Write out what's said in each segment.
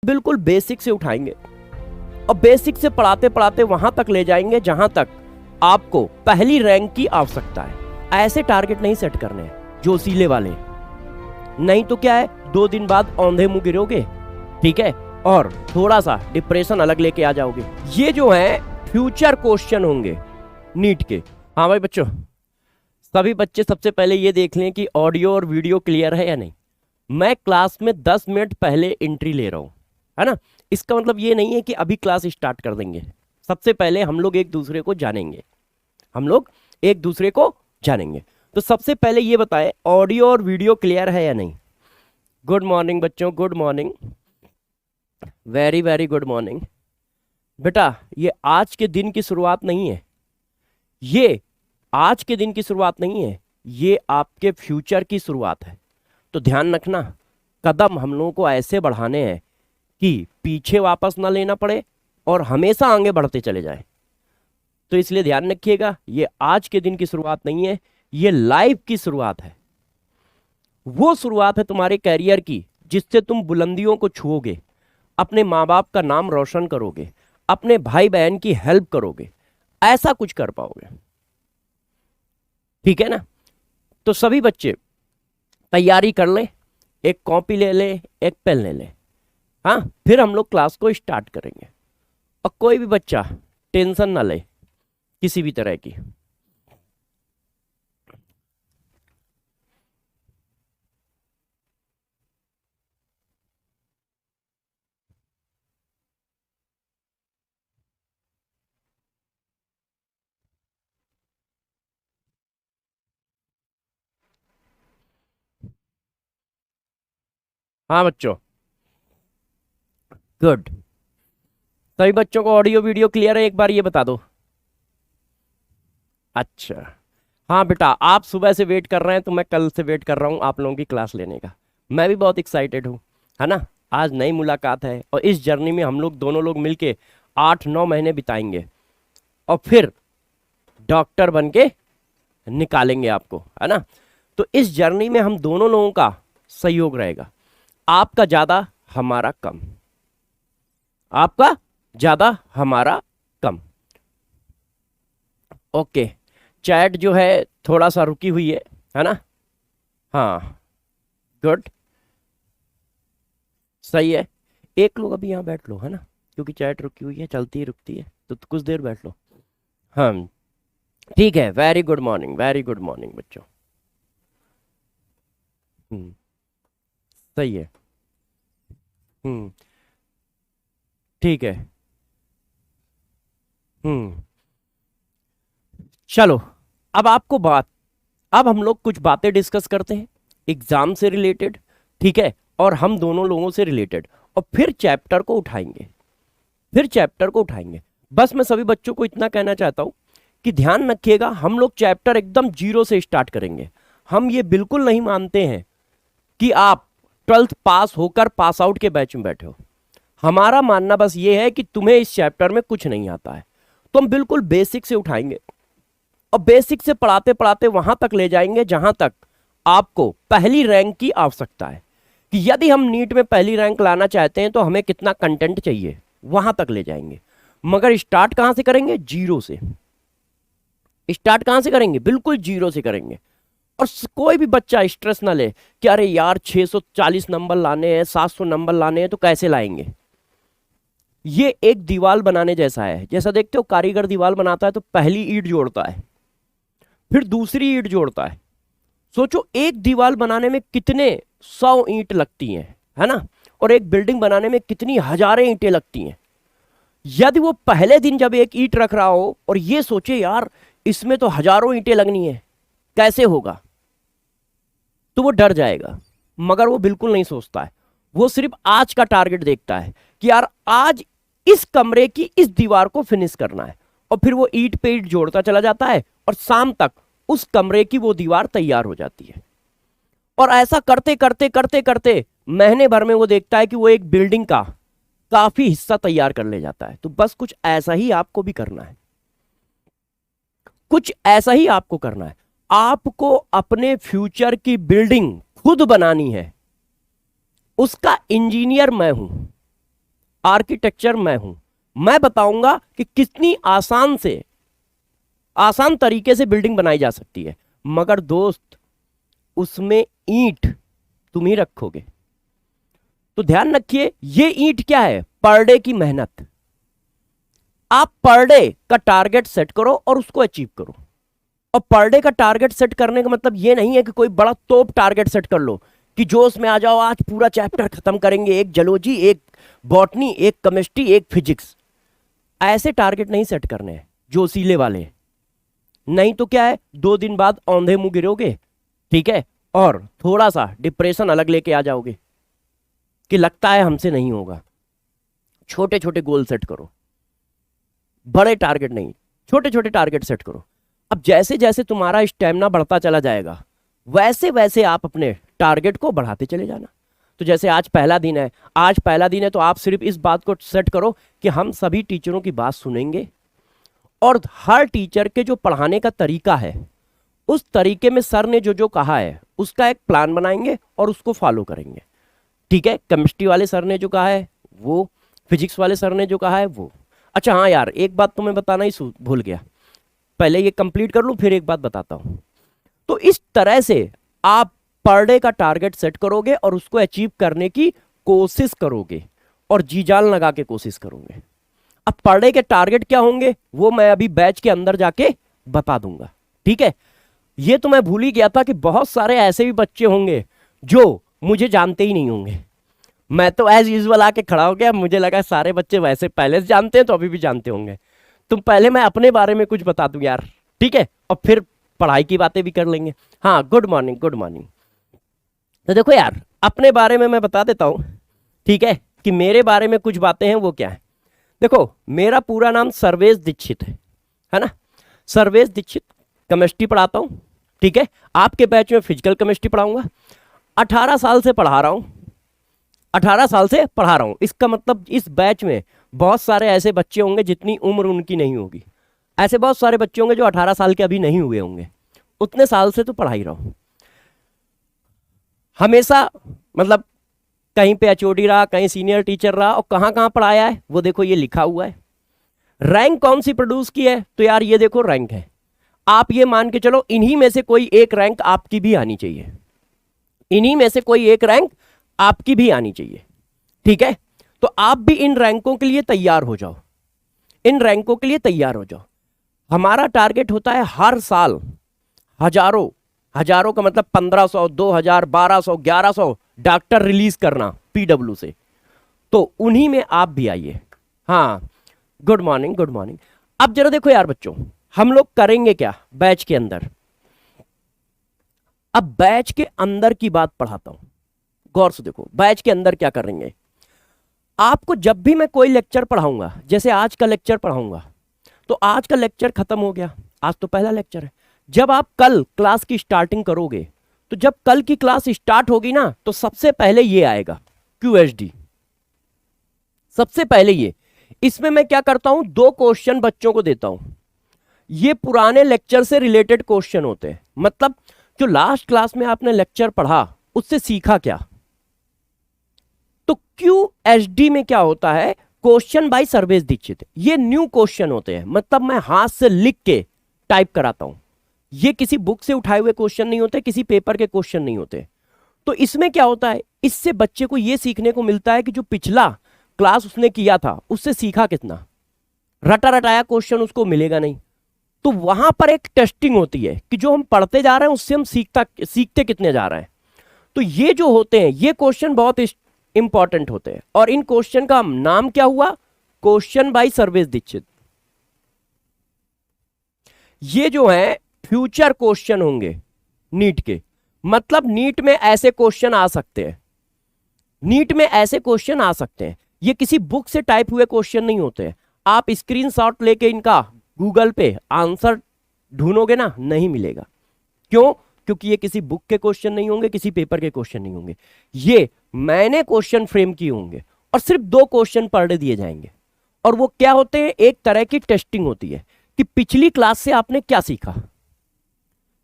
बिल्कुल बेसिक से उठाएंगे और बेसिक से पढ़ाते पढ़ाते वहां तक ले जाएंगे जहां तक आपको पहली रैंक की आवश्यकता है। ऐसे टारगेट नहीं सेट करने हैं जोशीले वाले, नहीं तो क्या है 2 दिन बाद औंधे मुंह गिरोगे, ठीक है, और थोड़ा सा डिप्रेशन अलग लेके आ जाओगे। ये जो है फ्यूचर क्वेश्चन होंगे नीट के। हाँ भाई बच्चों, सभी बच्चे सबसे पहले ये देख लें कि ऑडियो और वीडियो क्लियर है या नहीं। मैं क्लास में 10 मिनट पहले एंट्री ले रहा हूँ, है ना। इसका मतलब ये नहीं है कि अभी क्लास स्टार्ट कर देंगे। सबसे पहले हम लोग एक दूसरे को जानेंगे, तो सबसे पहले ये बताएं ऑडियो और वीडियो क्लियर है या नहीं। गुड मॉर्निंग बच्चों, good morning, very very good morning. बेटा ये आज के दिन की शुरुआत नहीं है, ये आज के दिन की शुरुआत नहीं है, ये आपके फ्यूचर की शुरुआत है। तो ध्यान रखना, कदम हम लोगों को ऐसे बढ़ाने हैं कि पीछे वापस ना लेना पड़े और हमेशा आगे बढ़ते चले जाए। तो इसलिए ध्यान रखिएगा, ये आज के दिन की शुरुआत नहीं है, ये लाइफ की शुरुआत है। वो शुरुआत है तुम्हारे कैरियर की जिससे तुम बुलंदियों को छुओगे, अपने माँ बाप का नाम रोशन करोगे, अपने भाई बहन की हेल्प करोगे, ऐसा कुछ कर पाओगे, ठीक है ना। तो सभी बच्चे तैयारी कर ले, एक कॉपी ले ले, एक पेन ले ले, हाँ, फिर हम लोग क्लास को स्टार्ट करेंगे। और कोई भी बच्चा टेंशन ना ले किसी भी तरह की। हाँ बच्चों, गुड। सभी बच्चों को ऑडियो वीडियो क्लियर है, एक बार ये बता दो। अच्छा, हाँ बेटा, आप सुबह से वेट कर रहे हैं तो मैं कल से वेट कर रहा हूँ आप लोगों की क्लास लेने का। मैं भी बहुत एक्साइटेड हूँ, है ना। आज नई मुलाकात है और इस जर्नी में हम लोग दोनों लोग मिलके 8-9 महीने बिताएंगे और फिर डॉक्टर बन के निकालेंगे आपको, है ना। तो इस जर्नी में हम दोनों लोगों का सहयोग रहेगा, आपका ज़्यादा हमारा कम, आपका ज़्यादा हमारा कम। ओके, चैट जो है थोड़ा सा रुकी हुई है ना। हाँ गुड, सही है। एक लोग अभी यहाँ बैठ लो, है ना, क्योंकि चैट रुकी हुई है, चलती ही रुकती है, तो कुछ देर बैठ लो। हाँ ठीक है, very good morning, very good morning बच्चों। सही है। ठीक है। चलो, अब हम लोग कुछ बातें डिस्कस करते हैं एग्जाम से रिलेटेड, ठीक है, और हम दोनों लोगों से रिलेटेड, और फिर चैप्टर को उठाएंगे। बस मैं सभी बच्चों को इतना कहना चाहता हूं कि ध्यान रखिएगा, हम लोग चैप्टर एकदम 0 से स्टार्ट करेंगे। हम ये बिल्कुल नहीं मानते हैं कि आप 12th पास होकर पास आउट के बैच में बैठे हो। हमारा मानना बस ये है कि तुम्हें इस चैप्टर में कुछ नहीं आता है, तो हम बिल्कुल बेसिक से उठाएंगे और बेसिक से पढ़ाते पढ़ाते वहां तक ले जाएंगे जहां तक आपको पहली रैंक की आवश्यकता है। कि यदि हम नीट में पहली रैंक लाना चाहते हैं तो हमें कितना कंटेंट चाहिए, वहां तक ले जाएंगे। मगर स्टार्ट कहां से करेंगे? 0 से। स्टार्ट कहां से करेंगे? बिल्कुल 0 से करेंगे। और कोई भी बच्चा स्ट्रेस ना ले कि अरे यार 640 नंबर लाने हैं, 700 नंबर लाने हैं, तो कैसे लाएंगे। ये एक दीवार बनाने जैसा है। जैसा देखते हो कारीगर दीवार बनाता है तो पहली ईंट जोड़ता है, फिर दूसरी ईंट जोड़ता है। सोचो एक दीवार बनाने में कितने 100 ईंट लगती हैं, है ना, और एक बिल्डिंग बनाने में कितनी हजारें ईंटें लगती हैं। यदि वो पहले दिन जब एक ईंट रख रहा हो और ये सोचे यार इसमें तो हजारों ईंटें लगनी है, कैसे होगा, तो वो डर जाएगा। मगर वो बिल्कुल नहीं सोचता है, वो सिर्फ आज का टारगेट देखता है कि यार आज इस कमरे की इस दीवार को फिनिश करना है, और फिर वो ईंट पे ईंट जोड़ता चला जाता है और शाम तक उस कमरे की वो दीवार तैयार हो जाती है। और ऐसा करते करते करते करते महीने भर में वो देखता है कि वो एक बिल्डिंग का काफी हिस्सा तैयार कर ले जाता है। तो बस कुछ ऐसा ही आपको भी करना है, कुछ ऐसा ही आपको करना है। आपको अपने फ्यूचर की बिल्डिंग खुद बनानी है, उसका इंजीनियर मैं हूं। आर्किटेक्चर मैं हूं, मैं बताऊंगा कि कितनी आसान तरीके से बिल्डिंग बनाई जा सकती है। मगर दोस्त, उसमें ईंट तुम ही रखोगे। तो ध्यान रखिए, ये ईंट क्या है? पर डे की मेहनत। आप पर डे का टारगेट सेट करो और उसको अचीव करो। और पर डे का टारगेट सेट करने का मतलब ये नहीं है कि कोई बड़ा तोप टारगेट सेट कर लो कि जोश में आ जाओ, आज पूरा चैप्टर खत्म करेंगे, एक जूलॉजी, एक बॉटनी, एक केमिस्ट्री, एक फिजिक्स। ऐसे टारगेट नहीं सेट करने हैं जोशीले वाले, नहीं तो क्या है, 2 दिन बाद औंधे मुंह गिरोगे, ठीक है, और थोड़ा सा डिप्रेशन अलग लेके आ जाओगे कि लगता है हमसे नहीं होगा। छोटे छोटे गोल सेट करो, बड़े टारगेट नहीं, छोटे छोटे टारगेट सेट करो। अब जैसे जैसे तुम्हारा स्टेमिना बढ़ता चला जाएगा, वैसे वैसे आप अपने टारगेट को बढ़ाते चले जाना। तो जैसे आज पहला दिन है, तो आप सिर्फ इस बात को सेट करो कि हम सभी टीचरों की बात सुनेंगे और हर टीचर के जो पढ़ाने का तरीका है, उस तरीके में सर ने जो जो कहा है उसका एक प्लान बनाएंगे और उसको फॉलो करेंगे। ठीक है, केमिस्ट्री वाले सर ने जो कहा है वो, फिजिक्स वाले सर ने जो कहा है वो। अच्छा हाँ यार, एक बात तो मैं बताना ही भूल गया, पहले ये कंप्लीट कर लूं फिर एक बात बताता हूं। तो इस तरह से आप पर डे का टारगेट सेट करोगे और उसको अचीव करने की कोशिश करोगे और जी जान लगा के कोशिश करोगे। अब पर डे के टारगेट क्या होंगे वो मैं अभी बैच के अंदर जाके बता दूंगा, ठीक है। ये तो मैं भूल ही गया था कि बहुत सारे ऐसे भी बच्चे होंगे जो मुझे जानते ही नहीं होंगे। मैं तो एज यूजुअल आके खड़ा हो गया, मुझे लगा सारे बच्चे वैसे पहले से जानते हैं तो अभी भी जानते होंगे। तुम पहले मैं अपने बारे में कुछ बता दूं यार, ठीक है, और फिर पढ़ाई की बातें भी कर लेंगे। हाँ, गुड मॉर्निंग, गुड मॉर्निंग। तो देखो यार, अपने बारे में मैं बता देता हूं, ठीक है, कि मेरे बारे में कुछ बातें हैं वो क्या है। देखो, मेरा पूरा नाम सर्वेश दीक्षित है ना। सर्वेश दीक्षित, केमिस्ट्री पढ़ाता हूं, ठीक है। आपके बैच में फिजिकल केमिस्ट्री पढ़ाऊंगा। 18 साल से पढ़ा रहा हूं, 18 साल से पढ़ा रहा हूं। इसका मतलब इस बैच में बहुत सारे ऐसे बच्चे होंगे जितनी उम्र उनकी नहीं होगी। ऐसे बहुत सारे बच्चे होंगे जो 18 साल के अभी नहीं हुए होंगे। उतने साल से तो पढ़ा ही रहा हूं हमेशा, मतलब कहीं पे एचओडी रहा, कहीं सीनियर टीचर रहा, और कहां कहां पढ़ाया है वो देखो ये लिखा हुआ है। रैंक कौन सी प्रोड्यूस की है, तो यार ये देखो रैंक है। आप ये मान के चलो इन्हीं में से कोई एक रैंक आपकी भी आनी चाहिए, इन्हीं में से कोई एक रैंक आपकी भी आनी चाहिए, ठीक है। तो आप भी इन रैंकों के लिए तैयार हो जाओ, इन रैंकों के लिए तैयार हो जाओ। हमारा टारगेट होता है हर साल हजारों, हजारों का मतलब 1500, 2000, 1200, 1100 डॉक्टर रिलीज करना पीडब्ल्यू से। तो उन्हीं में आप भी आइए। हाँ, गुड मॉर्निंग, गुड मॉर्निंग। अब जरा देखो यार बच्चों, हम लोग करेंगे क्या बैच के अंदर। अब बैच के अंदर की बात पढ़ाता हूं, गौर से देखो बैच के अंदर क्या करेंगे। आपको जब भी मैं कोई लेक्चर पढ़ाऊंगा, जैसे आज का लेक्चर पढ़ाऊंगा, तो आज का लेक्चर खत्म हो गया, आज तो पहला लेक्चर है। जब आप कल क्लास की स्टार्टिंग करोगे, तो जब कल की क्लास स्टार्ट होगी ना, तो सबसे पहले ये आएगा QHD, सबसे पहले ये। इसमें मैं क्या करता हूं, 2 क्वेश्चन बच्चों को देता हूं। ये पुराने लेक्चर से रिलेटेड क्वेश्चन होते हैं, मतलब जो लास्ट क्लास में आपने लेक्चर पढ़ा उससे सीखा क्या। तो QHD में क्या होता है, क्वेश्चन बाय सर्वेश दीक्षित। ये न्यू क्वेश्चन होते हैं, मतलब मैं हाथ से लिख के टाइप कराता हूं। ये किसी बुक से उठाए हुए क्वेश्चन नहीं होते, किसी पेपर के क्वेश्चन नहीं होते। तो इसमें क्या होता है, इससे बच्चे को यह सीखने को मिलता है कि जो पिछला क्लास उसने किया था उससे सीखा कितना। रटा रटाया क्वेश्चन उसको मिलेगा नहीं। तो वहां पर एक टेस्टिंग होती है कि जो हम पढ़ते जा रहे हैं उससे हम सीखते कितने जा रहे हैं। तो ये जो होते हैं, ये क्वेश्चन बहुत इंपॉर्टेंट होते हैं। और इन क्वेश्चन का नाम क्या हुआ, क्वेश्चन बाय सर्वेश दीक्षित। ये जो है फ्यूचर क्वेश्चन होंगे नीट के, मतलब नीट में ऐसे क्वेश्चन आ सकते हैं, नीट में ऐसे क्वेश्चन आ सकते हैं। ये किसी बुक से टाइप हुए क्वेश्चन नहीं होते हैं। आप स्क्रीनशॉट लेके इनका गूगल पे आंसर ढूंढोगे ना, नहीं मिलेगा। क्यों, क्योंकि ये किसी बुक के क्वेश्चन नहीं होंगे, किसी पेपर के क्वेश्चन नहीं होंगे। ये मैंने क्वेश्चन फ्रेम किए होंगे और सिर्फ 2 क्वेश्चन पर डे दिए जाएंगे। और वो क्या होते हैं, एक तरह की टेस्टिंग होती है कि पिछली क्लास से आपने क्या सीखा,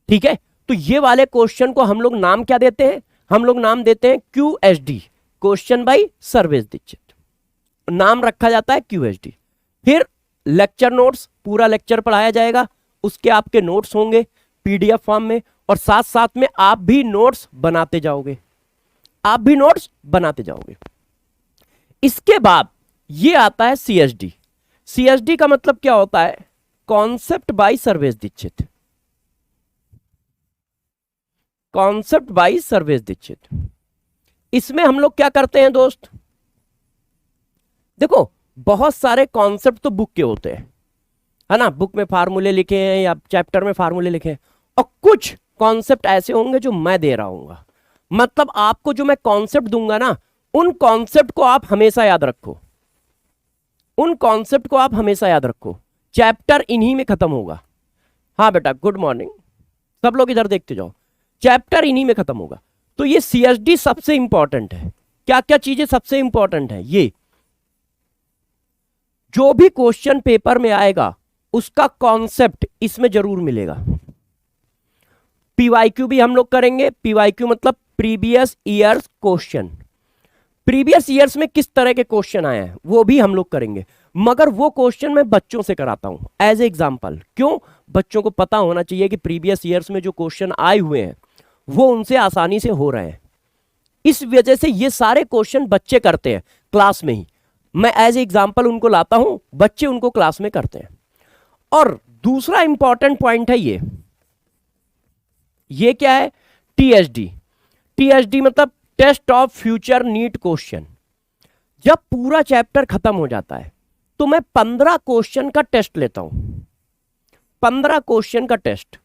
ठीक है। तो ये वाले क्वेश्चन को हम लोग नाम क्या देते हैं, हम लोग नाम देते हैं QHD, question by Sarvesh Dixit. नाम रखा जाता है QHD। फिर लेक्चर नोट्स, पूरा लेक्चर पढ़ाया जाएगा, उसके आपके नोट्स होंगे PDF फॉर्म में, और साथ साथ में आप भी नोट्स बनाते जाओगे, आप भी नोट्स बनाते जाओगे। इसके बाद ये आता है CSD। CSD का मतलब क्या होता है? Concept by Sarvesh Dixit. Concept by Sarvesh Dixit. इसमें हम लोग क्या करते हैं दोस्त? देखो, बहुत सारे कॉन्सेप्ट तो बुक के होते हैं, है ना, बुक में फार्मूले लिखे हैं या चैप्टर में फार्मूले लिखे हैं, और कुछ कॉन्सेप्ट ऐसे होंगे जो मैं दे रहा हूं। मतलब आपको जो मैं कॉन्सेप्ट दूंगा ना, उन कॉन्सेप्ट को आप हमेशा याद रखो, उन कॉन्सेप्ट को आप हमेशा याद रखो। चैप्टर इन्हीं में खत्म होगा। हाँ बेटा, गुड मॉर्निंग, सब लोग इधर देखते जाओ, चैप्टर इन्हीं में खत्म होगा। तो ये CSD सबसे इंपॉर्टेंट है। क्या क्या चीजें सबसे इंपॉर्टेंट है? ये जो भी क्वेश्चन पेपर में आएगा उसका कॉन्सेप्ट इसमें जरूर मिलेगा। PYQ भी हम लोग करेंगे। PYQ मतलब previous years question. Previous years में किस तरह के क्वेश्चन आए हैं वो भी हम लोग करेंगे, मगर वो क्वेश्चन मैं बच्चों से कराता हूं एज ए एग्जाम्पल। क्यों? बच्चों को पता होना चाहिए कि प्रीवियस ईयर्स में जो क्वेश्चन आए हुए हैं वो उनसे आसानी से हो रहे हैं। इस वजह से ये सारे क्वेश्चन बच्चे करते हैं क्लास में ही, मैं एज ए एग्जाम्पल उनको लाता हूं, बच्चे उनको क्लास में करते हैं। और दूसरा इंपॉर्टेंट पॉइंट है ये क्या है? TSD। TSD मतलब test of future NEET question. जब पूरा चैप्टर खत्म हो जाता है तो मैं 15 क्वेश्चन का टेस्ट लेता हूं, 15 क्वेश्चन का टेस्ट।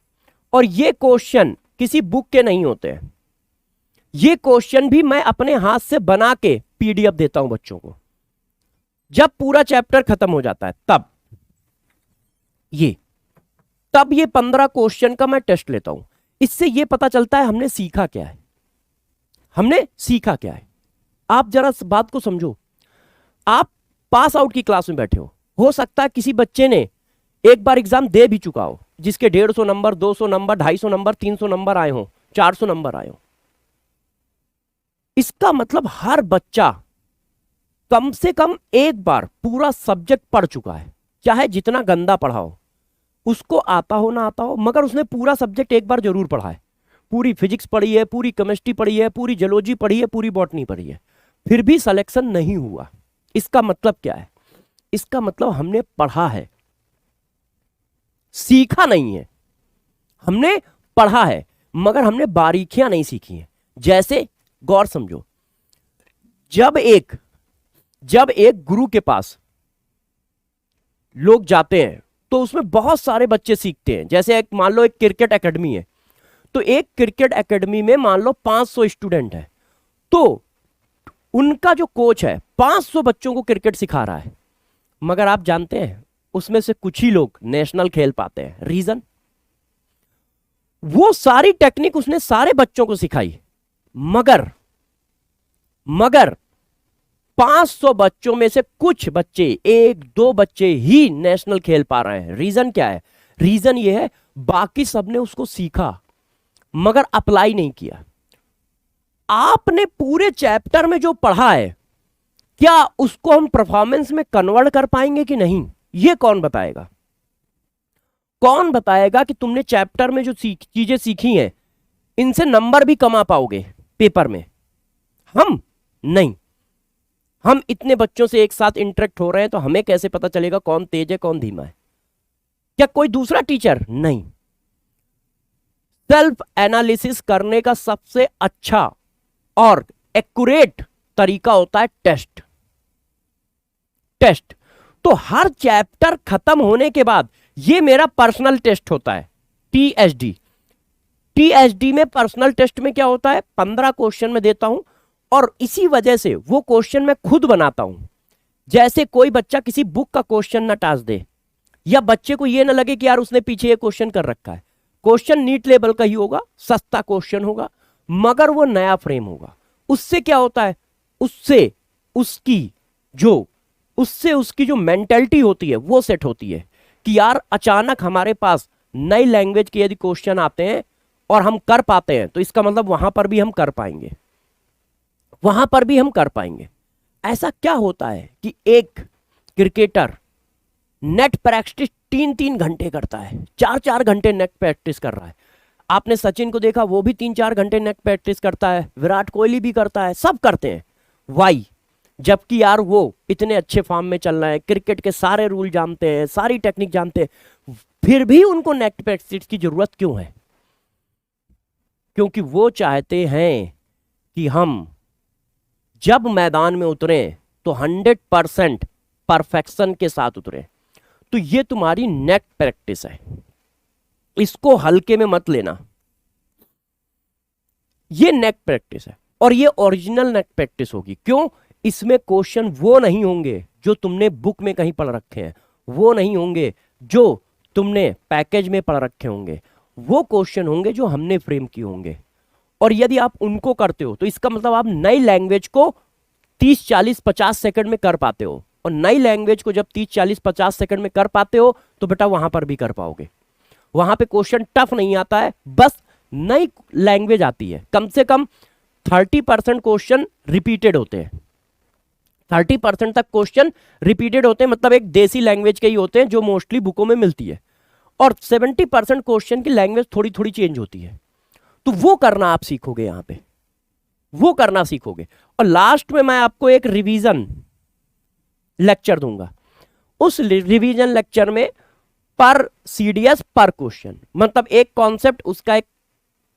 और ये क्वेश्चन किसी बुक के नहीं होते हैं, ये क्वेश्चन भी मैं अपने हाथ से बना के PDF देता हूं बच्चों को। जब पूरा चैप्टर खत्म हो जाता है तब ये 15 क्वेश्चन का मैं टेस्ट लेता हूं। इससे ये पता चलता है हमने सीखा क्या है, हमने सीखा क्या है। आप जरा इस बात को समझो, आप पास आउट की क्लास में बैठे हो सकता है किसी बच्चे ने एक बार एग्जाम दे भी चुका हो, जिसके 150 नंबर, 200 नंबर, 250 नंबर, 300 नंबर आए हो, 400 नंबर आए हो। इसका मतलब हर बच्चा कम से कम एक बार पूरा सब्जेक्ट पढ़ चुका है, चाहे जितना गंदा पढ़ा हो, उसको आता हो ना आता हो, मगर उसने पूरा सब्जेक्ट एक बार जरूर पढ़ा है। पूरी फिजिक्स पढ़ी है, पूरी केमिस्ट्री पढ़ी है, पूरी जियोलॉजी पढ़ी है, पूरी बॉटनी पढ़ी है, फिर भी सिलेक्शन नहीं हुआ। इसका मतलब क्या है? इसका मतलब हमने पढ़ा है, सीखा नहीं है। हमने पढ़ा है मगर हमने बारीकियां नहीं सीखी हैं। जैसे गौर समझो, जब एक गुरु के पास लोग जाते हैं तो उसमें बहुत सारे बच्चे सीखते हैं। जैसे एक मान लो एक क्रिकेट एकेडमी है, तो एक क्रिकेट एकेडमी में मान लो 500 स्टूडेंट है, तो उनका जो कोच है 500 बच्चों को क्रिकेट सिखा रहा है, मगर आप जानते हैं उसमें से कुछ ही लोग नेशनल खेल पाते हैं। रीजन? वो सारी टेक्निक उसने सारे बच्चों को सिखाई, मगर 500 बच्चों में से कुछ बच्चे, 1-2 बच्चे ही नेशनल खेल पा रहे हैं। रीजन क्या है? रीजन ये है बाकी सबने उसको सीखा मगर अप्लाई नहीं किया। आपने पूरे चैप्टर में जो पढ़ा है क्या उसको हम परफॉर्मेंस में कन्वर्ट कर पाएंगे कि नहीं, ये कौन बताएगा? कौन बताएगा कि तुमने चैप्टर में जो चीजें सीखी हैं इनसे नंबर भी कमा पाओगे पेपर में? हम नहीं। हम इतने बच्चों से एक साथ इंटरेक्ट हो रहे हैं तो हमें कैसे पता चलेगा कौन तेज है कौन धीमा है? क्या कोई दूसरा टीचर? नहीं। सेल्फ एनालिसिस करने का सबसे अच्छा और एक्यूरेट तरीका होता है टेस्ट। तो हर चैप्टर खत्म होने के बाद ये मेरा पर्सनल टेस्ट होता है, TSD में पर्सनल टेस्ट में क्या होता है? 15 क्वेश्चन में देता हूं और इसी वजह से वो क्वेश्चन मैं खुद बनाता हूं। जैसे कोई बच्चा किसी बुक का क्वेश्चन ना टास दे, या बच्चे को ये ना लगे कि यार उसने पीछे ये क्वेश्चन कर रखा है। क्वेश्चन नीट लेवल का ही होगा, सस्ता क्वेश्चन होगा, मगर वो नया फ्रेम होगा। उससे क्या होता है? उससे उसकी जो मेंटालिटी होती है वो सेट होती है कि यार अचानक हमारे पास नई लैंग्वेज के यदि क्वेश्चन आते हैं और हम कर पाते हैं तो इसका मतलब वहां पर भी हम कर पाएंगे, वहां पर भी हम कर पाएंगे। ऐसा क्या होता है कि एक क्रिकेटर नेट प्रैक्टिस 3-3 घंटे करता है, 4-4 घंटे नेट प्रैक्टिस कर रहा है। आपने सचिन को देखा, वो भी 3-4 घंटे नेट प्रैक्टिस करता है, विराट कोहली भी करता है, सब करते हैं। वाई? जबकि यार वो इतने अच्छे फॉर्म में चल रहे हैं, क्रिकेट के सारे रूल जानते हैं, सारी टेक्निक जानते हैं, फिर भी उनको नेट प्रैक्टिस की जरूरत क्यों है? क्योंकि वो चाहते हैं कि हम जब मैदान में उतरे तो 100% परफेक्शन के साथ उतरे। तो ये तुम्हारी नेट प्रैक्टिस है, इसको हल्के में मत लेना। ये नेट प्रैक्टिस है और ये ओरिजिनल नेट प्रैक्टिस होगी। क्यों? इसमें क्वेश्चन वो नहीं होंगे जो तुमने बुक में कहीं पढ़ रखे हैं, वो नहीं होंगे जो तुमने पैकेज में पढ़ रखे होंगे, वो क्वेश्चन होंगे जो हमने फ्रेम किए होंगे। और यदि आप उनको करते हो तो इसका मतलब आप नई लैंग्वेज को 30, 40, 50 सेकंड में कर पाते हो। और नई लैंग्वेज को जब 30, 40, 50 सेकंड में कर पाते हो तो बेटा वहां पर भी कर पाओगे। वहां पे क्वेश्चन टफ नहीं आता है, बस नई लैंग्वेज आती है। कम से कम 30% क्वेश्चन रिपीटेड होते हैं, 30% तक क्वेश्चन रिपीटेड होते हैं, मतलब एक देसी लैंग्वेज के ही होते हैं जो मोस्टली बुकों में मिलती है। और 70% क्वेश्चन की लैंग्वेज थोड़ी थोड़ी चेंज होती है। तो वो करना आप सीखोगे, यहां पे वो करना सीखोगे। और लास्ट में मैं आपको एक रिवीजन लेक्चर दूंगा। उस रिवीजन लेक्चर में पर सीडीएस पर क्वेश्चन, मतलब एक कॉन्सेप्ट उसका एक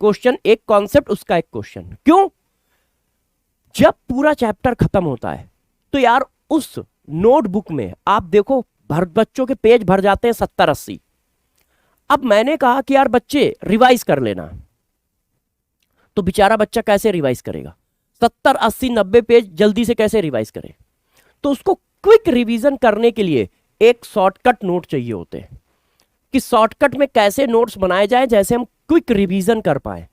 क्वेश्चन, एक कॉन्सेप्ट उसका एक क्वेश्चन। क्यों? जब पूरा चैप्टर खत्म होता है तो यार उस नोटबुक में आप देखो बच्चों के पेज भर जाते हैं 70-80। अब मैंने कहा कि यार बच्चे रिवाइज कर लेना, तो बेचारा बच्चा कैसे रिवाइज करेगा? 70, 80, 90 पेज जल्दी से कैसे रिवाइज करे? तो उसको क्विक रिवीजन करने के लिए एक शॉर्टकट नोट चाहिए होते हैं कि शॉर्टकट में कैसे नोट्स बनाए जाए जैसे हम क्विक रिवीजन कर पाए।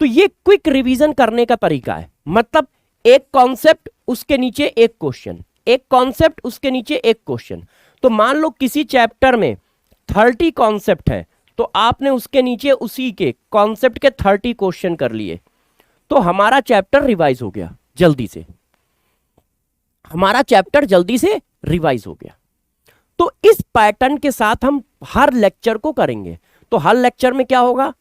तो ये क्विक रिवीजन करने का तरीका है, मतलब एक कॉन्सेप्ट उसके नीचे एक क्वेश्चन, एक कॉन्सेप्ट उसके नीचे एक क्वेश्चन। तो मान लो किसी चैप्टर में 30 कॉन्सेप्ट है तो आपने उसके नीचे उसी के कॉन्सेप्ट के 30 क्वेश्चन कर लिए, तो हमारा चैप्टर रिवाइज हो गया जल्दी से, हमारा चैप्टर जल्दी से रिवाइज हो गया। तो इस पैटर्न के साथ हम हर लेक्चर को करेंगे। तो हर लेक्चर में क्या होगा,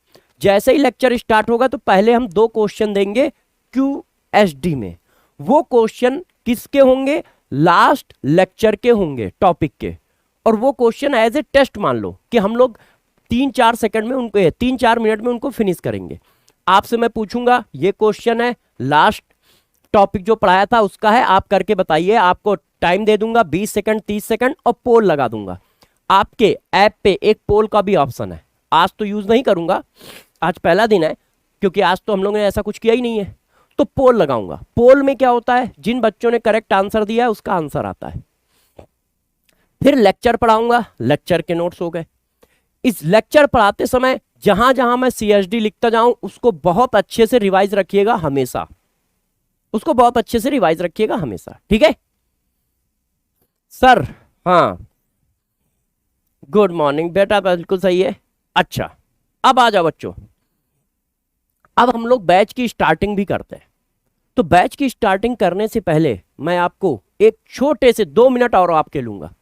जैसे ही लेक्चर स्टार्ट होगा तो पहले हम 2 क्वेश्चन देंगे QSD में। वो क्वेश्चन किसके होंगे? लास्ट लेक्चर के होंगे, टॉपिक के। और वो क्वेश्चन एज ए टेस्ट मान लो कि हम लोग 3-4 सेकंड में उनको 3-4 मिनट में उनको फिनिश करेंगे। आपसे मैं पूछूंगा ये क्वेश्चन है, लास्ट टॉपिक जो पढ़ाया था उसका है, आप करके बताइए। आपको टाइम दे दूंगा 20 सेकंड, 30 सेकंड, और पोल लगा दूंगा। आपके ऐप पे एक पोल का भी ऑप्शन है। आज तो यूज नहीं करूंगा, आज पहला दिन है, क्योंकि आज तो हम लोगों ने ऐसा कुछ किया ही नहीं है। तो पोल लगाऊंगा। पोल में क्या होता है, जिन बच्चों ने करेक्ट आंसर दिया है उसका आंसर आता है। फिर लेक्चर पढ़ाऊंगा, लेक्चर के नोट्स हो गए। इस लेक्चर पढ़ाते समय जहां जहां मैं CSD लिखता जाऊं उसको बहुत अच्छे से रिवाइज रखिएगा हमेशा, उसको बहुत अच्छे से रिवाइज रखिएगा हमेशा, ठीक है सर? हाँ, गुड मॉर्निंग बेटा, बिल्कुल सही है। अच्छा, अब आ जाओ बच्चों, अब हम लोग बैच की स्टार्टिंग भी करते हैं। तो बैच की स्टार्टिंग करने से पहले मैं आपको एक छोटे से 2 मिनट और आपके लूंगा।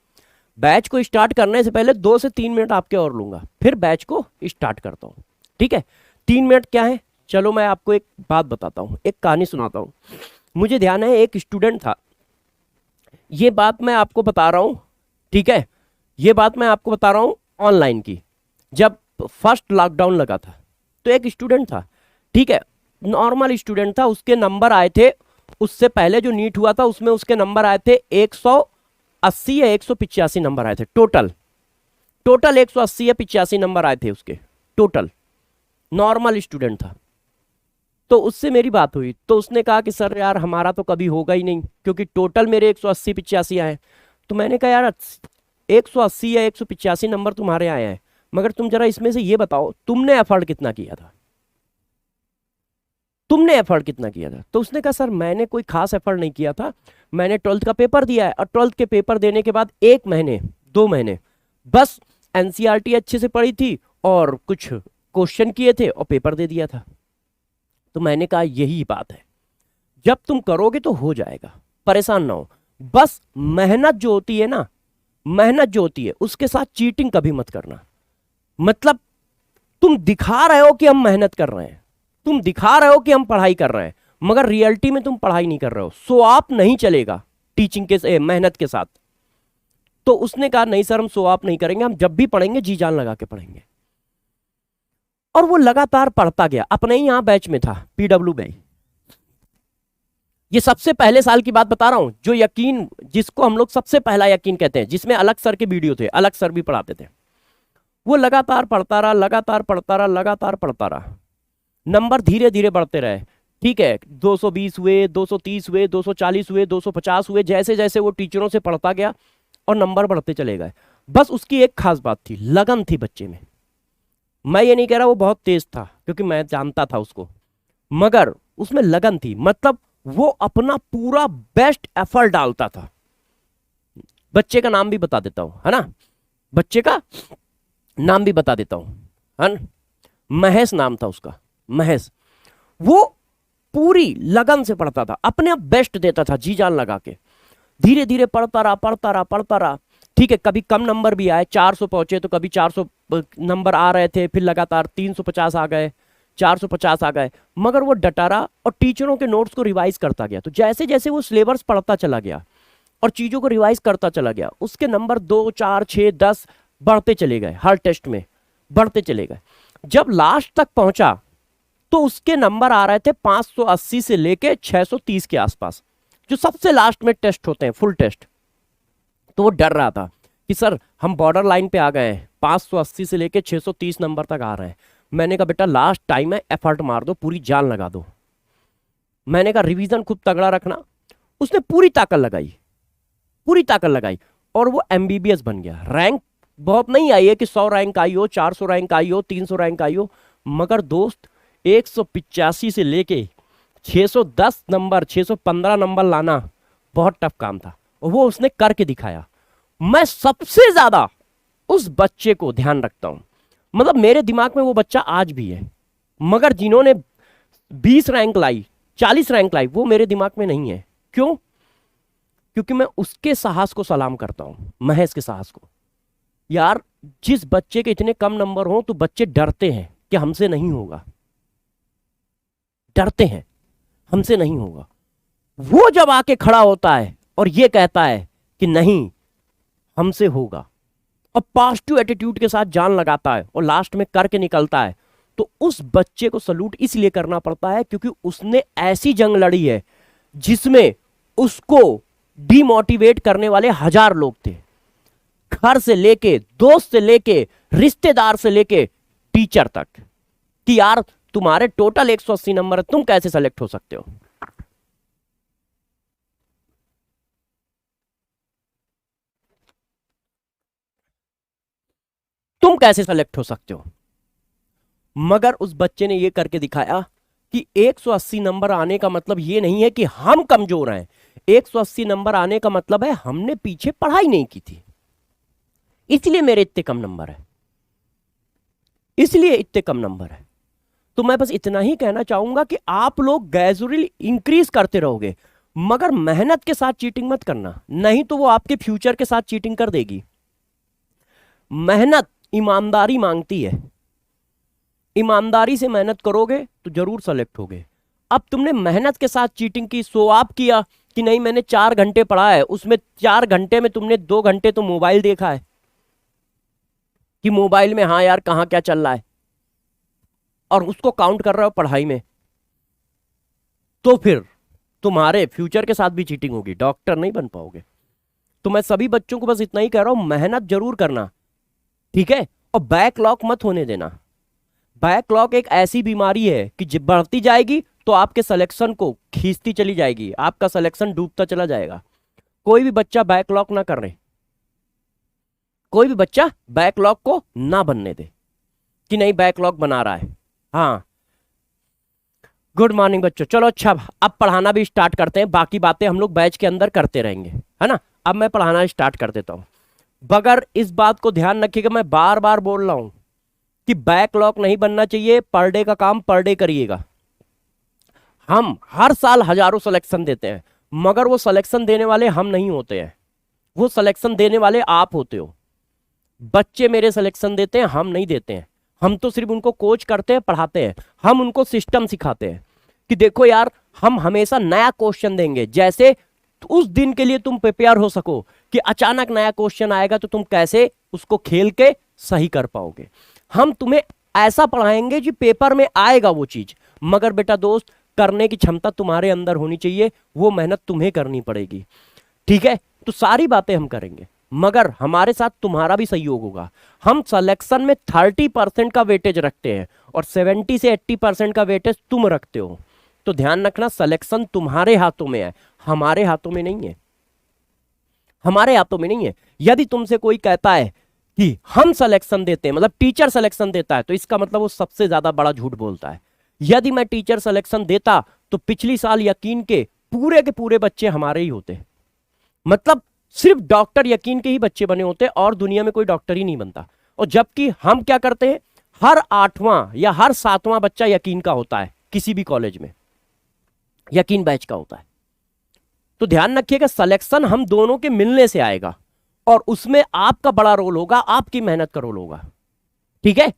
बैच को स्टार्ट करने से पहले 2 से 3 मिनट आपके और लूंगा, फिर बैच को स्टार्ट करता हूं, ठीक है? 3 मिनट क्या है, चलो मैं आपको एक बात बताता हूं, एक कहानी सुनाता हूं। मुझे ध्यान है एक स्टूडेंट था, ये बात मैं आपको बता रहा हूं, ठीक है? ये बात मैं आपको बता रहा हूं ऑनलाइन की। जब फर्स्ट लॉकडाउन लगा था तो एक स्टूडेंट था, ठीक है, नॉर्मल स्टूडेंट था, उसके नंबर आए थे, उससे पहले जो नीट हुआ था उसमें उसके नंबर आए थे 180 या 185 नंबर आए थे टोटल 180 या 85 नंबर आए थे उसके टोटल। नॉर्मल स्टूडेंट था। तो उससे मेरी बात हुई तो उसने कहा कि सर यार हमारा तो कभी होगा ही नहीं, क्योंकि टोटल मेरे 180-85 आए। तो मैंने कहा यार 180 या 185 नंबर तुम्हारे आए हैं, मगर तुम जरा इसमें से ये बताओ तुमने एफर्ट कितना किया था, तुमने एफर्ट कितना किया था? तो उसने कहा सर मैंने कोई खास एफर्ट नहीं किया था, मैंने 12th का पेपर दिया है और 12th के पेपर देने के बाद 1 महीने 2 महीने बस NCERT अच्छे से पढ़ी थी और कुछ क्वेश्चन किए थे और पेपर दे दिया था। तो मैंने कहा यही बात है, जब तुम करोगे तो हो जाएगा, परेशान ना हो। बस मेहनत जो होती है ना, मेहनत जो होती है उसके साथ चीटिंग कभी मत करना। मतलब तुम दिखा रहे हो कि हम मेहनत कर रहे हैं, तुम दिखा रहे हो कि हम पढ़ाई कर रहे हैं, मगर रियलिटी में तुम पढ़ाई नहीं कर रहे हो। सो आप नहीं चलेगा टीचिंग के मेहनत के साथ। तो उसने कहा नहीं सर हम सो आप नहीं करेंगे, हम जब भी पढ़ेंगे जी जान लगा के पढ़ेंगे। और वो लगातार पढ़ता गया। अपने ही यहां बैच में था पीडब्ल्यू बैच। ये सबसे पहले साल की बात बता रहा हूं, जो यकीन, जिसको हम लोग सबसे पहला यकीन कहते हैं, जिसमें अलग सर के वीडियो थे, अलग सर भी पढ़ाते थे। वो लगातार पढ़ता रहा, लगातार पढ़ता रहा, लगातार पढ़ता रहा। नंबर धीरे धीरे बढ़ते रहे। ठीक है, 220 हुए, 230 हुए, 240 हुए, 250 हुए। जैसे जैसे वो टीचरों से पढ़ता गया और नंबर बढ़ते चले गए। बस उसकी एक खास बात थी, लगन थी बच्चे में। मैं ये नहीं कह रहा वो बहुत तेज था, क्योंकि मैं जानता था उसको, मगर उसमें लगन थी। मतलब वो अपना पूरा बेस्ट एफर्ट डालता था। बच्चे का नाम भी बता देता हूं, है ना, बच्चे का नाम भी बता देता हूं, है ना, महेश नाम था उसका, महेश। वो पूरी लगन से पढ़ता था, अपने आप बेस्ट देता था, जी जान लगा के। धीरे धीरे पढ़ता रहा, पढ़ता रहा, पढ़ता रहा। ठीक है, कभी कम नंबर भी आए, 400 पहुंचे तो कभी 400 नंबर आ रहे थे, फिर लगातार 350 आ गए, 450 आ गए। मगर वो डटा रहा और टीचरों के नोट्स को रिवाइज करता गया। तो जैसे जैसे वो सिलेबस पढ़ता चला गया और चीजों को रिवाइज करता चला गया, उसके नंबर 2, 4, 6, 10 बढ़ते चले गए, हर टेस्ट में बढ़ते चले गए। जब लास्ट तक पहुंचा तो उसके नंबर आ रहे थे 580 से लेके 630 के आसपास, जो सबसे लास्ट में टेस्ट होते हैं, फुल टेस्ट। तो वो डर रहा था कि सर हम बॉर्डर लाइन पे आ गए हैं, 580 से लेके 630 नंबर तक आ रहे हैं। मैंने कहा बेटा लास्ट टाइम है, एफर्ट मार दो, पूरी जान लगा दो। मैंने कहा रिवीजन खूब तगड़ा रखना। उसने पूरी ताकत लगाई, पूरी ताकत लगाई, और वो एमबीबीएस बन गया। रैंक बहुत नहीं आई है कि 100 रैंक आई हो, 400 रैंक आई हो, 300 रैंक आई हो, मगर दोस्त 185 से लेके 610 नंबर, 615 नंबर लाना बहुत टफ काम था, और वो उसने करके दिखाया। मैं सबसे ज्यादा उस बच्चे को ध्यान रखता हूं। मतलब मेरे दिमाग में वो बच्चा आज भी है, मगर जिन्होंने 20 रैंक लाई, 40 रैंक लाई, वो मेरे दिमाग में नहीं है। क्यों? क्योंकि मैं उसके साहस को सलाम करता हूं, महेश के साहस को। यार जिस बच्चे के इतने कम नंबर हो तो बच्चे डरते हैं कि हमसे नहीं होगा, डरते हैं हमसे नहीं होगा। वो जब आके खड़ा होता है और ये कहता है कि नहीं हमसे होगा, और पॉजिटिव एटीट्यूड के साथ जान लगाता है और लास्ट में करके निकलता है, तो उस बच्चे को सलूट इसलिए करना पड़ता है क्योंकि उसने ऐसी जंग लड़ी है जिसमें उसको डीमोटिवेट करने वाले 1000 लोग थे। घर से लेके, दोस्त से लेके, रिश्तेदार से लेके, टीचर तक, कि यार तुम्हारे टोटल 180 नंबर है, तुम कैसे सेलेक्ट हो सकते हो। तुम कैसे सेलेक्ट हो सकते हो। मगर उस बच्चे ने यह करके दिखाया कि 180 नंबर आने का मतलब यह नहीं है कि हम कमजोर हैं। 180 नंबर आने का मतलब है हमने पीछे पढ़ाई नहीं की थी, इसलिए मेरे इतने कम नंबर है, इसलिए इतने कम नंबर है। तो मैं बस इतना ही कहना चाहूंगा कि आप लोग ग्रेजुअली इंक्रीज करते रहोगे, मगर मेहनत के साथ चीटिंग मत करना, नहीं तो वो आपके फ्यूचर के साथ चीटिंग कर देगी। मेहनत ईमानदारी मांगती है, ईमानदारी से मेहनत करोगे तो जरूर सेलेक्ट होगे। अब तुमने मेहनत के साथ चीटिंग की, सो आप किया कि नहीं मैंने 4 घंटे पढ़ा है, उसमें 4 घंटे में तुमने 2 घंटे तो मोबाइल देखा है कि मोबाइल में हाँ यार कहां क्या चल रहा है, और उसको काउंट कर रहे हो पढ़ाई में, तो फिर तुम्हारे फ्यूचर के साथ भी चीटिंग होगी, डॉक्टर नहीं बन पाओगे। तो मैं सभी बच्चों को बस इतना ही कह रहा हूं, मेहनत जरूर करना, ठीक है, और बैकलॉग मत होने देना। बैकलॉग एक ऐसी बीमारी है कि जब बढ़ती जाएगी तो आपके सिलेक्शन को खींचती चली जाएगी, आपका सिलेक्शन डूबता चला जाएगा। कोई भी बच्चा बैकलॉग ना करे, कोई भी बच्चा बैकलॉग को ना बनने दे कि नहीं बैकलॉग बना रहा है। हाँ, गुड मॉर्निंग बच्चों। चलो अच्छा, अब पढ़ाना भी स्टार्ट करते हैं, बाकी बातें हम लोग बैच के अंदर करते रहेंगे, है ना। अब मैं पढ़ाना स्टार्ट कर देता हूं। मगर इस बात को ध्यान रखिएगा, मैं बार बार बोल रहा हूं कि बैकलॉग नहीं बनना चाहिए। पर डे का काम पर डे करिएगा। हम हर साल हजारों सिलेक्शन देते हैं, मगर वो सिलेक्शन देने वाले हम नहीं होते हैं, वो सिलेक्शन देने वाले आप होते हो। बच्चे मेरे सिलेक्शन देते हैं, हम नहीं देते हैं। हम तो सिर्फ उनको कोच करते हैं, पढ़ाते हैं। हम उनको सिस्टम सिखाते हैं कि देखो यार, हम हमेशा नया क्वेश्चन देंगे, जैसे उस दिन के लिए तुम प्रिपेयर हो सको कि अचानक नया क्वेश्चन आएगा तो तुम कैसे उसको खेल के सही कर पाओगे। हम तुम्हें ऐसा पढ़ाएंगे कि पेपर में आएगा वो चीज, मगर बेटा दोस्त, करने की क्षमता तुम्हारे अंदर होनी चाहिए, वो मेहनत तुम्हें करनी पड़ेगी। ठीक है, तो सारी बातें हम करेंगे, मगर हमारे साथ तुम्हारा भी सहयोग होगा। हम सिलेक्शन में 30% का वेटेज रखते हैं और 70 से 80% का वेटेज तुम रखते हो। तो ध्यान रखना, सिलेक्शन तुम्हारे हाथों में है, हमारे हाथों में नहीं है, हमारे हाथों में नहीं है। यदि तुमसे कोई कहता है कि हम सिलेक्शन देते हैं, मतलब टीचर सिलेक्शन देता है, तो इसका मतलब वो सबसे ज्यादा बड़ा झूठ बोलता है। यदि मैं टीचर सिलेक्शन देता तो पिछली साल यकीन के पूरे बच्चे हमारे ही होते, मतलब सिर्फ डॉक्टर यकीन के ही बच्चे बने होते और दुनिया में कोई डॉक्टर ही नहीं बनता। और जबकि हम क्या करते हैं, हर 8वां या हर 7वां बच्चा यकीन का होता है, किसी भी कॉलेज में यकीन बैच का होता है। तो ध्यान रखिएगा, सिलेक्शन हम दोनों के मिलने से आएगा और उसमें आपका बड़ा रोल होगा, आपकी मेहनत का रोल होगा। ठीक है,